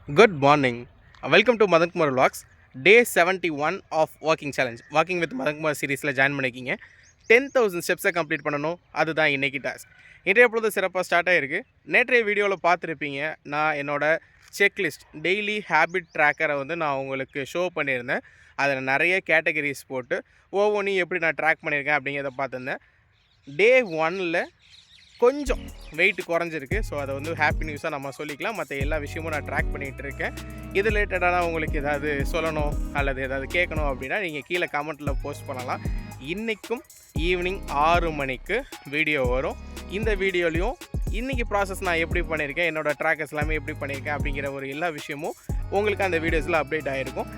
Good morning. Welcome to Madan Kumar Vlogs. Day 71 of Walking Challenge. Walking with Madan Kumar சீரீஸில் join பண்ணிக்கிங்க. 10,000 ஸ்டெப்ஸை complete பண்ணணும். அதுதான் இன்றைக்கி task. இன்றைய பொழுது சிறப்பாக ஸ்டார்ட் ஆகிருக்கு. நேற்றைய வீடியோவில் பார்த்துருப்பீங்க, நான் என்னோடய செக்லிஸ்ட் டெய்லி ஹேபிட் ட்ராக்கரை நான் உங்களுக்கு ஷோ பண்ணியிருந்தேன். அதில் நிறைய கேட்டகரிஸ் போட்டு ஒவ்வொன்றையும் எப்படி நான் ட்ராக் பண்ணியிருக்கேன் அப்படிங்கிறத பார்த்துருந்தேன். டே 1ல் கொஞ்சம் வெயிட் குறைஞ்சிருக்கு. ஸோ அதை ஹாப்பி நியூஸாக நம்ம சொல்லிக்கலாம். மற்ற எல்லா விஷயமும் நான் ட்ராக் பண்ணிகிட்டு இருக்கேன். இது ரிலேட்டடாக உங்களுக்கு ஏதாவது சொல்லணும் அல்லது ஏதாவது கேட்கணும் அப்படின்னா நீங்கள் கீழே கமெண்ட்டில் போஸ்ட் பண்ணலாம். இன்றைக்கும் ஈவினிங் 6 மணிக்கு வீடியோ வரும். இந்த வீடியோலையும் இன்றைக்கி ப்ராசஸ் நான் எப்படி பண்ணியிருக்கேன், என்னோடய ட்ராக்கர்ஸ் எல்லாமே எப்படி பண்ணியிருக்கேன் அப்படிங்கிற ஒரு எல்லா விஷயமும் உங்களுக்கு அந்த வீடியோஸில் அப்டேட் ஆகிருக்கும்.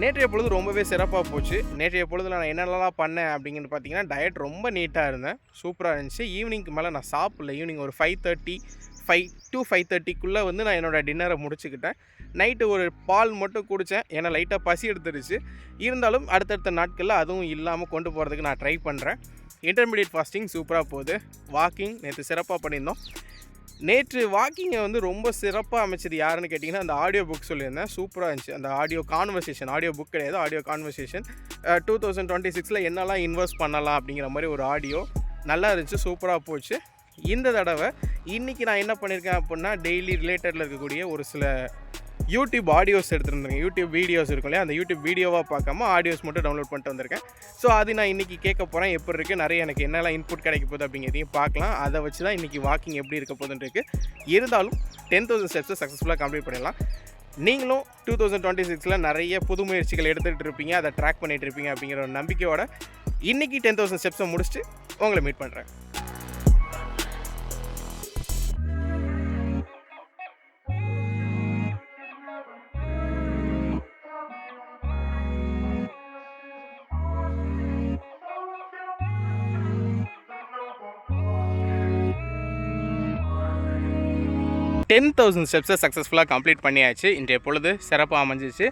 நேற்றைய பொழுது ரொம்பவே சிறப்பாக போச்சு. நேற்றைய பொழுதில் நான் என்னென்னலாம் பண்ணேன் அப்படிங்கிறது பார்த்தீங்கன்னா, டயட் ரொம்ப நீட்டாக இருந்தேன், சூப்பராக இருந்துச்சு. ஈவினிங்க்கு மேலே நான் சாப்பிடல. ஈவினிங் ஒரு 5:30 நான் என்னோடய டின்னரை முடிச்சுக்கிட்டேன். நைட்டு ஒரு பால் மட்டும் குடித்தேன், ஏன்னா லைட்டாக பசி எடுத்துருச்சு. இருந்தாலும் அடுத்தடுத்த நாட்களில் அதுவும் இல்லாமல் கொண்டு போகிறதுக்கு நான் ட்ரை பண்ணுறேன். இன்டர்மீடியட் ஃபாஸ்டிங் சூப்பராக போகுது. வாக்கிங் நேற்று சிறப்பாக பண்ணியிருந்தோம். நேற்று வாக்கிங்கை ரொம்ப சிறப்பாக அமைச்சது யாருன்னு கேட்டிங்கன்னா, அந்த ஆடியோ புக் சொல்லியிருந்தேன், சூப்பராக இருந்துச்சு. அந்த ஆடியோ புக் கிடையாது, ஆடியோ கான்வர்சேஷன் 2026 என்னெல்லாம் இன்வெஸ்ட் பண்ணலாம் அப்படிங்கிற மாதிரி ஒரு ஆடியோ நல்லா இருந்துச்சு, சூப்பராக போச்சு. இந்த தடவை இன்றைக்கி நான் என்ன பண்ணியிருக்கேன் அப்படின்னா, டெய்லி ரிலேட்டடில் இருக்கக்கூடிய ஒரு சில யூடியூப் ஆடியோஸ் எடுத்துருந்தேங்க. யூடியூப் வீடியோஸ் இருக்கும் இல்லையா, அந்த யூடியூப் வீடியோவாக பார்க்காம ஆடியோஸ் மட்டும் டவுன்லோட் பண்ணிட்டு வந்திருக்கேன். ஸோ அது நான் இன்றைக்கி கேட்க போகிறேன், எப்படி இருக்குது, நிறைய எனக்கு என்னெல்லாம் இன்புட் கிடைக்க போகுது அப்படிங்கிறதையும் பார்க்கலாம். அதை வச்சு தான் இன்றைக்கி வாக்கிங் எப்படி இருக்க போகுதுன்னு இருக்குது. இருந்தாலும் 10,000 ஸ்டெப்ஸை சக்ஸஸ்ஃபுல்லாக கம்ப்ளீட் பண்ணிடலாம். நீங்களும் 2026 நிறைய புது முயற்சிகள் எடுத்துகிட்டு இருப்பீங்க, அதை ட்ராக் பண்ணிகிட்டு இருப்பீங்க அப்படிங்கிற ஒரு நம்பிக்கையோட இன்றைக்கி 10,000 ஸ்டெப்ஸை முடிச்சுட்டு உங்களை மீட் பண்ணுறேன். $10,000 ஸ்டெப்ஸை சக்ஸஸ்ஃபுல்லாக கம்ப்ளீட் பண்ணியாச்சு. இன்றைய பொழுது சிறப்பாக அமைஞ்சிச்சு.